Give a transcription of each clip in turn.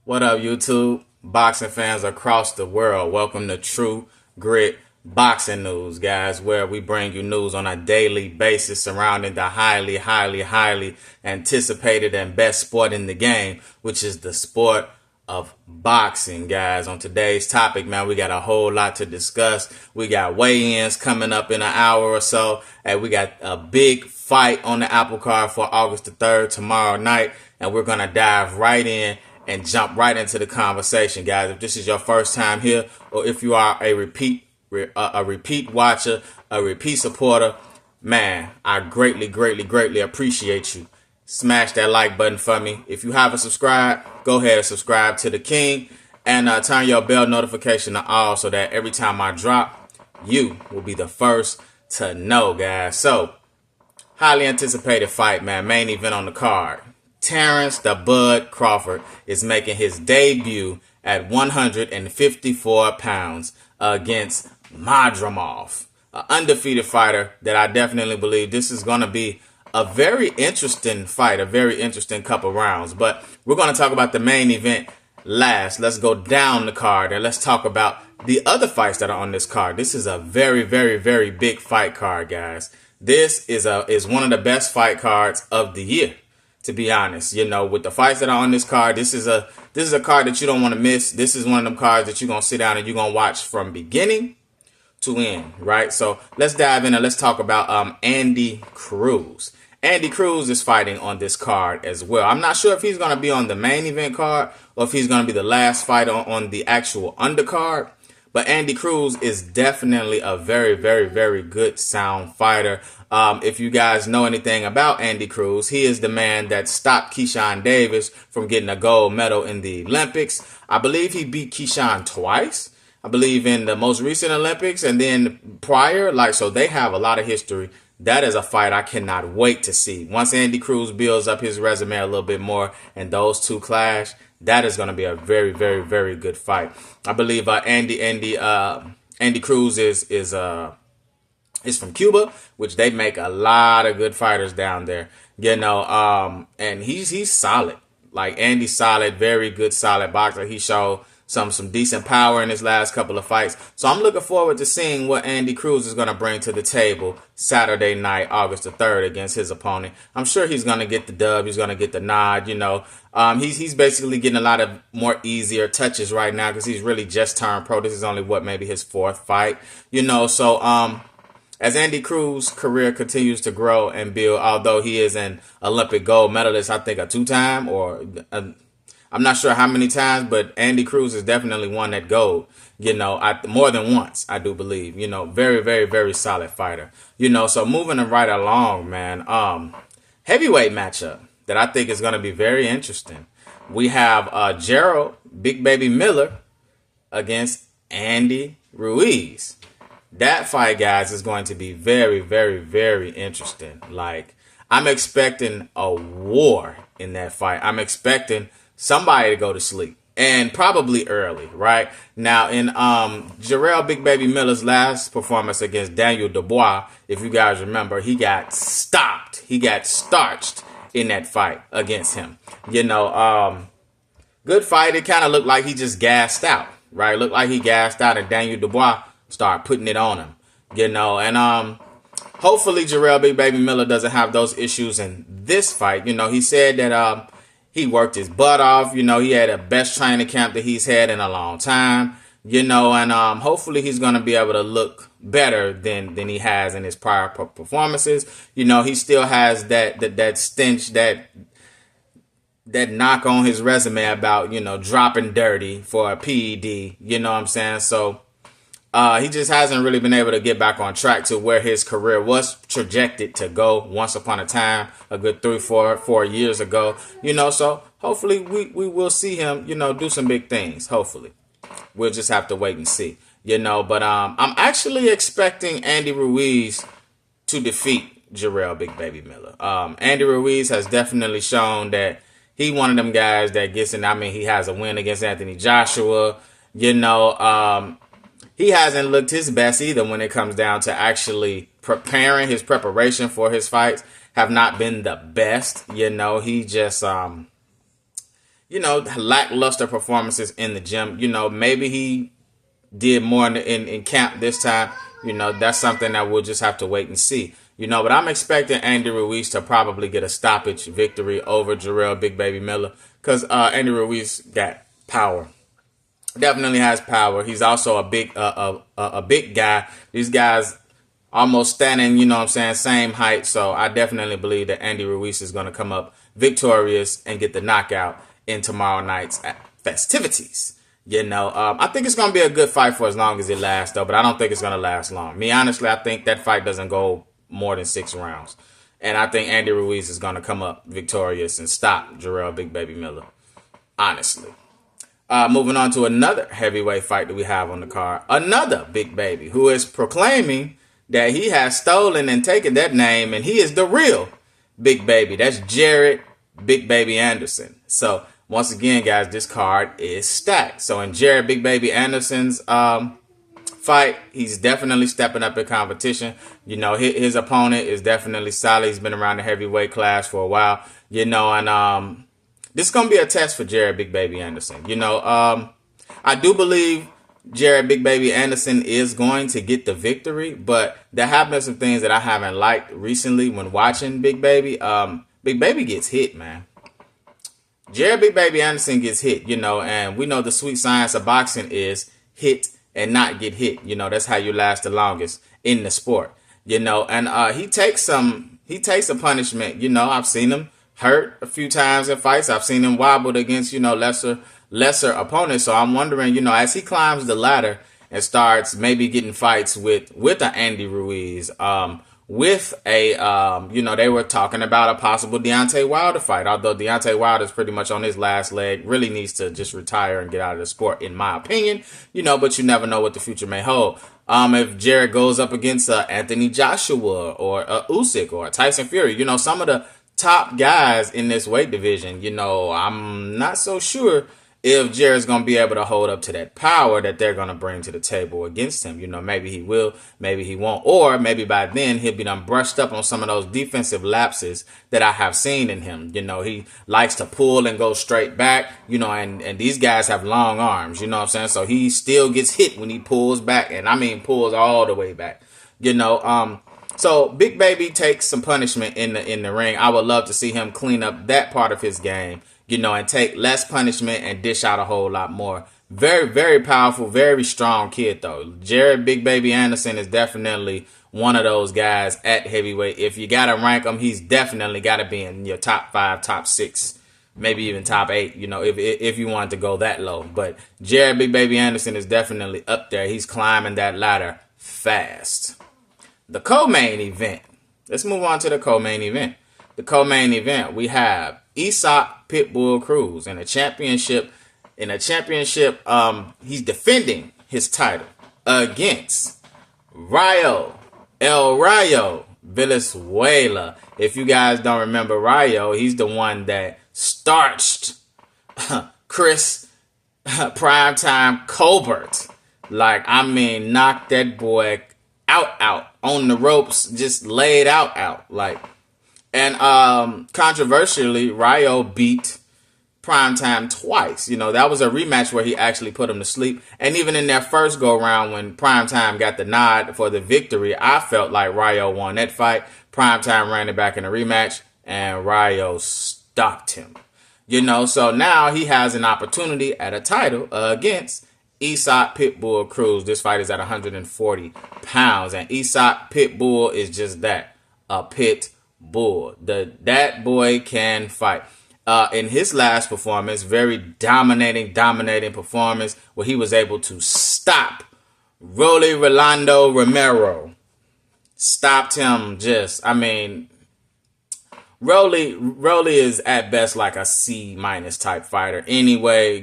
What up, YouTube? Boxing fans across the world. Welcome to True Grit Boxing News, guys, where we bring you news on a daily basis surrounding the highly anticipated and best sport in the game, which is the sport of boxing, guys. On today's topic, man, we got a whole lot to discuss. We got weigh-ins coming up in an hour or so, and we got a big fight on the Apple card for August the 3rd tomorrow night, and we're going to dive right in and jump right into the conversation, guys. If this is your first time here, or if you are a repeat watcher, a repeat supporter, man, I greatly appreciate you. Smash that like button for me. If you haven't subscribed, go ahead and subscribe to the King and turn your bell notification to all so that every time I drop, you will be the first to know, guys. So, highly anticipated fight, man. Main event on the card. Terence the Bud Crawford is making his debut at 154 pounds against Madrimov, an undefeated fighter that I definitely believe this is going to be a very interesting fight, a very interesting couple rounds. But we're going to talk about the main event last. Let's go down the card and let's talk about the other fights that are on this card. This is a very big fight card, guys. This is one of the best fight cards of the year. To be honest, you know, with the fights that are on this card, this is a card that you don't want to miss. This is one of them cards that you're going to sit down and you're going to watch from beginning to end, right? So let's dive in and let's talk about Andy Cruz. Andy Cruz is fighting on this card as well. I'm not sure if he's going to be on the main event card or if he's going to be the last fight on the actual undercard. But Andy Cruz is definitely a very good sound fighter. If you guys know anything about Andy Cruz, he is the man that stopped Keyshawn Davis from getting a gold medal in the Olympics. I believe he beat Keyshawn twice. I believe in the most recent Olympics and then prior. So they have a lot of history. That is a fight I cannot wait to see. Once Andy Cruz builds up his resume a little bit more and those two clash, that is going to be a very good fight. I believe Andy Cruz is from Cuba, which they make a lot of good fighters down there. You know, and he's solid. Like Andy's solid, very good solid boxer. He showed some decent power in his last couple of fights. So I'm looking forward to seeing what Andy Cruz is going to bring to the table Saturday night, August the 3rd, against his opponent. I'm sure he's going to get the dub. He's going to get the nod, you know. He's basically getting a lot of more easier touches right now because he's really just turned pro. This is only, maybe his fourth fight, you know. So as Andy Cruz's career continues to grow and build, although he is an Olympic gold medalist, I think a two-time or I'm not sure how many times, but Andy Cruz is definitely won that gold, you know, more than once, I do believe, you know, very solid fighter, you know. So moving right along, man, heavyweight matchup that I think is going to be very interesting. We have Gerald Big Baby Miller against Andy Ruiz. That fight, guys, is going to be very interesting. Like, I'm expecting a war in that fight. I'm expecting somebody to go to sleep, and probably early, right? Now, in Gerald Big Baby Miller's last performance against Daniel Dubois, if you guys remember, he got stopped. He got starched in that fight against him. You know, good fight. It kind of looked like he just gassed out, right? Looked like he gassed out, and Daniel Dubois started putting it on him, you know. And hopefully Gerald Big Baby Miller doesn't have those issues in this fight. You know, he said that he worked his butt off. You know, he had the best training camp that he's had in a long time. You know, and hopefully he's going to be able to look better than he has in his prior performances. You know, he still has that stench, that knock on his resume about, you know, dropping dirty for a PED. You know what I'm saying? So he just hasn't really been able to get back on track to where his career was projected to go once upon a time, a good 4 years ago, you know. So hopefully we will see him, you know, do some big things. Hopefully we'll just have to wait and see, you know. But I'm actually expecting Andy Ruiz to defeat Gerald Big Baby Miller. Andy Ruiz has definitely shown that he one of them guys that gets in. I mean, he has a win against Anthony Joshua, you know. He hasn't looked his best either when it comes down to actually preparing. His preparation for his fights have not been the best. You know, he just lackluster performances in the gym. Maybe he did more in camp this time. That's something that we'll just have to wait and see. But I'm expecting Andy Ruiz to probably get a stoppage victory over Jarrell Big Baby Miller because Andy Ruiz got power. Definitely has power. He's also a big guy. These guys almost standing, same height. So I definitely believe that Andy Ruiz is going to come up victorious and get the knockout in tomorrow night's festivities. I think it's going to be a good fight for as long as it lasts, though, but I don't think it's going to last long. Me, honestly, I think that fight doesn't go more than 6 rounds. And I think Andy Ruiz is going to come up victorious and stop Jarrell Big Baby Miller, honestly. Moving on to another heavyweight fight that we have on the card. Another Big Baby who is proclaiming that he has stolen and taken that name, and he is the real Big Baby. That's Jared Big Baby Anderson. So, once again, guys, this card is stacked. So, in Jared Big Baby Anderson's fight, he's definitely stepping up in competition. His opponent is definitely solid. He's been around the heavyweight class for a while. And this is going to be a test for Jared Big Baby Anderson. I do believe Jared Big Baby Anderson is going to get the victory, but there have been some things that I haven't liked recently when watching Big Baby. Big Baby gets hit, man. Jared Big Baby Anderson gets hit, and we know the sweet science of boxing is hit and not get hit. That's how you last the longest in the sport. And he takes a punishment. I've seen him hurt a few times in fights. I've seen him wobbled against, lesser opponents. So I'm wondering, as he climbs the ladder and starts maybe getting fights with an Andy Ruiz, with a, they were talking about a possible Deontay Wilder fight. Although Deontay Wilder is pretty much on his last leg, really needs to just retire and get out of the sport, in my opinion. But you never know what the future may hold. If Jared goes up against Anthony Joshua or Usyk or Tyson Fury, some of the top guys in this weight division, I'm not so sure if Jared's going to be able to hold up to that power that they're going to bring to the table against him. Maybe he will, maybe he won't, or maybe by then he'll be done brushed up on some of those defensive lapses that I have seen in him. He likes to pull and go straight back, and these guys have long arms, so he still gets hit when he pulls back, and I mean pulls all the way back, So Big Baby takes some punishment in the ring. I would love to see him clean up that part of his game, and take less punishment and dish out a whole lot more. Very, very powerful, very strong kid, though. Jared Big Baby Anderson is definitely one of those guys at heavyweight. If you got to rank him, he's definitely got to be in your top 5, top 6, maybe even top 8, if you want to go that low. But Jared Big Baby Anderson is definitely up there. He's climbing that ladder fast. The co-main event. Let's move on to the co-main event. The co-main event, we have Aesop Pitbull Cruz in a championship. He's defending his title against El Rayo Venezuela. If you guys don't remember Rayo, he's the one that starched Chris Primetime Colbert. Knocked that boy out on the ropes, just laid out. And controversially, Rayo beat Primetime twice. That was a rematch where he actually put him to sleep. And even in their first go round, when Primetime got the nod for the victory, I felt like Rayo won that fight. Primetime ran it back in a rematch, and Rayo stopped him. So now he has an opportunity at a title against Aesop Pitbull Cruz. This fight is at 140 pounds, and Aesop Pitbull is just that, a pit bull. That boy can fight. In his last performance, very dominating performance, where he was able to stop Rolly Rolando Romero. Stopped him Rolly is at best like a C- type fighter. Anyway,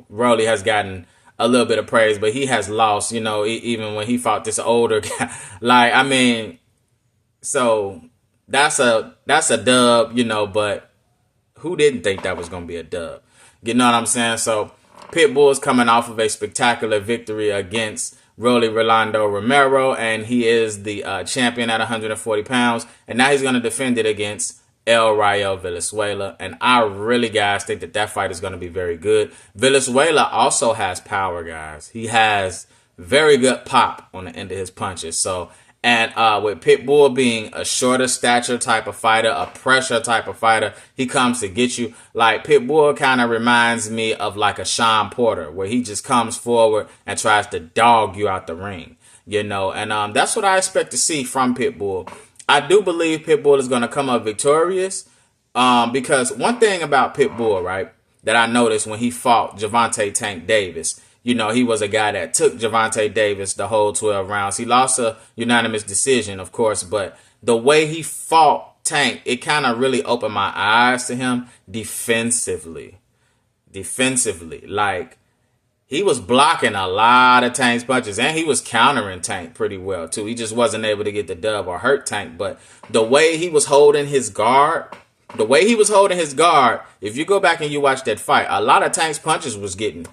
Rolly has gotten a little bit of praise, but he has lost, even when he fought this older guy. So that's a dub, but who didn't think that was going to be a dub? You know what I'm saying? So Pitbull's coming off of a spectacular victory against Rolly Rolando Romero, and he is the champion at 140 pounds, and now he's going to defend it against El Rayo Venezuela. And I really, guys, think that fight is going to be very good. Venezuela also has power, guys. He has very good pop on the end of his punches. So, and with Pitbull being a shorter stature type of fighter, a pressure type of fighter, he comes to get you. Like, Pitbull kind of reminds me of like a Sean Porter, where he just comes forward and tries to dog you out the ring, you know. And that's what I expect to see from Pitbull. I do believe Pitbull is going to come up victorious, because one thing about Pitbull, right, that I noticed when he fought Gervonta Tank Davis, you know, he was a guy that took Gervonta Davis the whole 12 rounds. He lost a unanimous decision, of course, but the way he fought Tank, it kind of really opened my eyes to him defensively. Like, he was blocking a lot of Tank's punches, and he was countering Tank pretty well, too. He just wasn't able to get the dub or hurt Tank, but the way he was holding his guard, if you go back and you watch that fight, a lot of Tank's punches was getting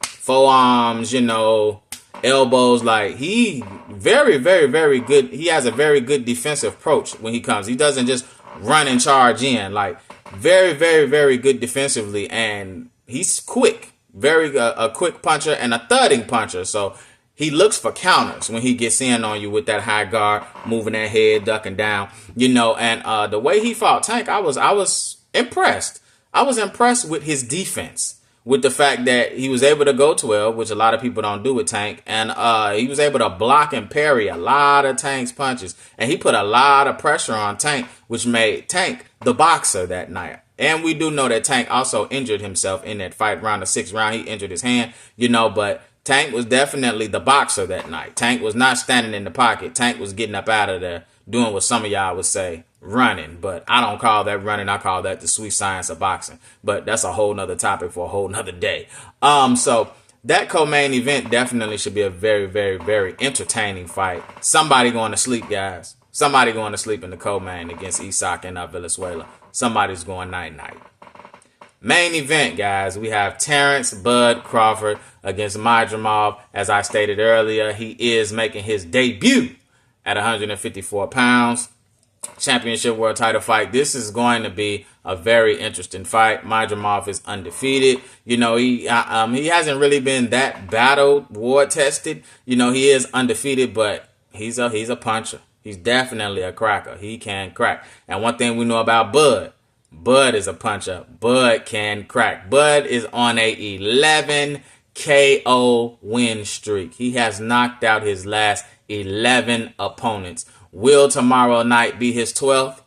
forearms, you know, elbows. Like, he very, very, very good. He has a very good defensive approach when he comes. He doesn't just run and charge in. Like, very, very, very good defensively, and he's quick. Very a quick puncher and a thudding puncher. So he looks for counters when he gets in on you with that high guard, moving that head, ducking down, you know. And the way he fought Tank, I was impressed. I was impressed with his defense, with the fact that he was able to go 12, which a lot of people don't do with Tank. And he was able to block and parry a lot of Tank's punches. And he put a lot of pressure on Tank, which made Tank the boxer that night. And we do know that Tank also injured himself in that fight. Around the 6th round, he injured his hand, you know, but Tank was definitely the boxer that night. Tank was not standing in the pocket. Tank was getting up out of there, doing what some of y'all would say, running. But I don't call that running. I call that the sweet science of boxing. But that's a whole nother topic for a whole nother day. So that co-main event definitely should be a very, very, very entertaining fight. Somebody going to sleep, guys. Somebody going to sleep in the co-main against Isak and Venezuela. Somebody's going night-night. Main event, guys. We have Terence Bud Crawford against Madrimov. As I stated earlier, he is making his debut at 154 pounds. Championship world title fight. This is going to be a very interesting fight. Madrimov is undefeated. You know, he hasn't really been that battled, war tested. You know, he is undefeated, but he's a puncher. He's definitely a cracker. He can crack. And one thing we know about Bud is a puncher. Bud can crack. Bud is on a 11 KO win streak. He has knocked out his last 11 opponents. Will tomorrow night be his 12th?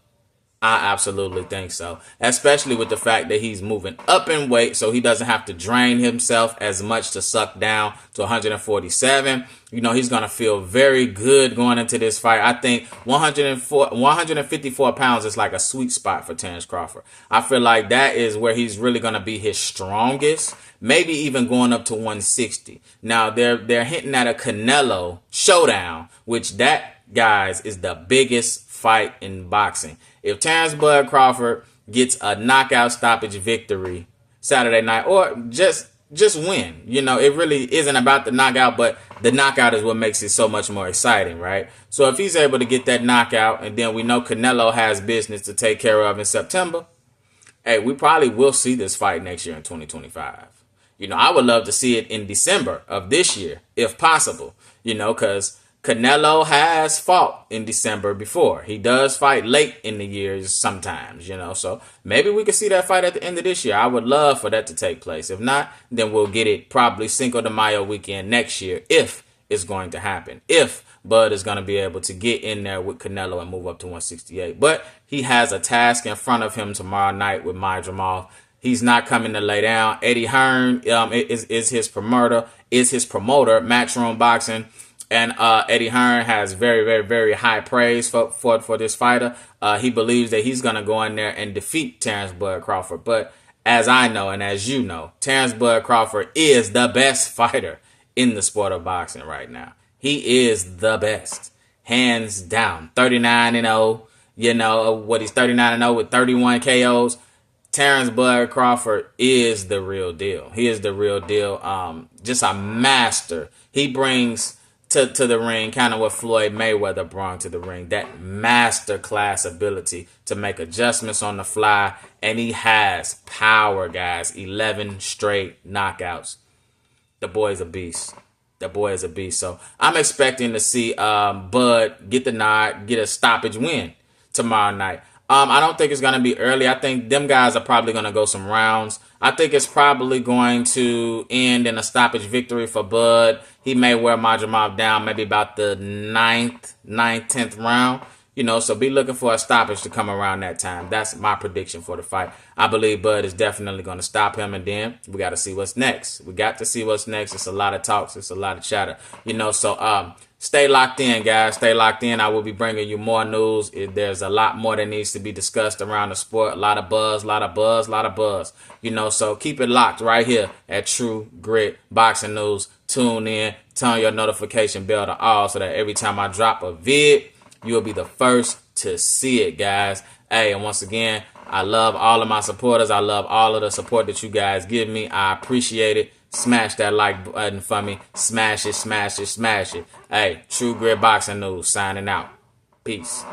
I absolutely think so, especially with the fact that he's moving up in weight, so he doesn't have to drain himself as much to suck down to 147. You know, he's going to feel very good going into this fight. I think 154 pounds is like a sweet spot for Terence Crawford. I feel like that is where he's really going to be his strongest, maybe even going up to 160. Now, they're hinting at a Canelo showdown, which that, guys, is the biggest fight in boxing. If Terence Bud Crawford gets a knockout stoppage victory Saturday night, or just win, you know, it really isn't about the knockout, but the knockout is what makes it so much more exciting, right? So if he's able to get that knockout, and then we know Canelo has business to take care of in September, hey, we probably will see this fight next year in 2025. You know, I would love to see it in December of this year, if possible, you know, because Canelo has fought in December before. He does fight late in the years sometimes, you know. So maybe we could see that fight at the end of this year. I would love for that to take place. If not, then we'll get it probably Cinco de Mayo weekend next year, if it's going to happen. If Bud is going to be able to get in there with Canelo and move up to 168. But he has a task in front of him tomorrow night with Madrimov. He's not coming to lay down. Eddie Hearn is his promoter, Matchroom Boxing. And Eddie Hearn has very, very, very high praise for this fighter. He believes that he's going to go in there and defeat Terence Bud Crawford. But as I know and as you know, Terence Bud Crawford is the best fighter in the sport of boxing right now. He is the best, hands down. 39-0, you know, he's 39-0 with 31 KOs. Terence Bud Crawford is the real deal. He is the real deal. Just a master. He brings to the ring, kind of what Floyd Mayweather brought to the ring. That masterclass ability to make adjustments on the fly. And he has power, guys. 11 straight knockouts. The boy is a beast. The boy is a beast. So I'm expecting to see Bud get the nod, get a stoppage win tomorrow night. I don't think it's going to be early. I think them guys are probably going to go some rounds. I think it's probably going to end in a stoppage victory for Bud. He may wear Majamov down maybe about the 9th, 10th round. You know, so be looking for a stoppage to come around that time. That's my prediction for the fight. I believe Bud is definitely going to stop him, and then we got to see what's next. We got to see what's next. It's a lot of talks. It's a lot of chatter. You know, so stay locked in, guys. Stay locked in. I will be bringing you more news. There's a lot more that needs to be discussed around the sport. A lot of buzz, a lot of buzz, a lot of buzz. You know, so keep it locked right here at True Grit Boxing News. Tune in. Turn your notification bell to all so that every time I drop a vid, you'll be the first to see it, guys. Hey, and once again, I love all of my supporters. I love all of the support that you guys give me. I appreciate it. Smash that like button for me. Smash it, smash it, smash it. Hey, True Grit Boxing News signing out. Peace.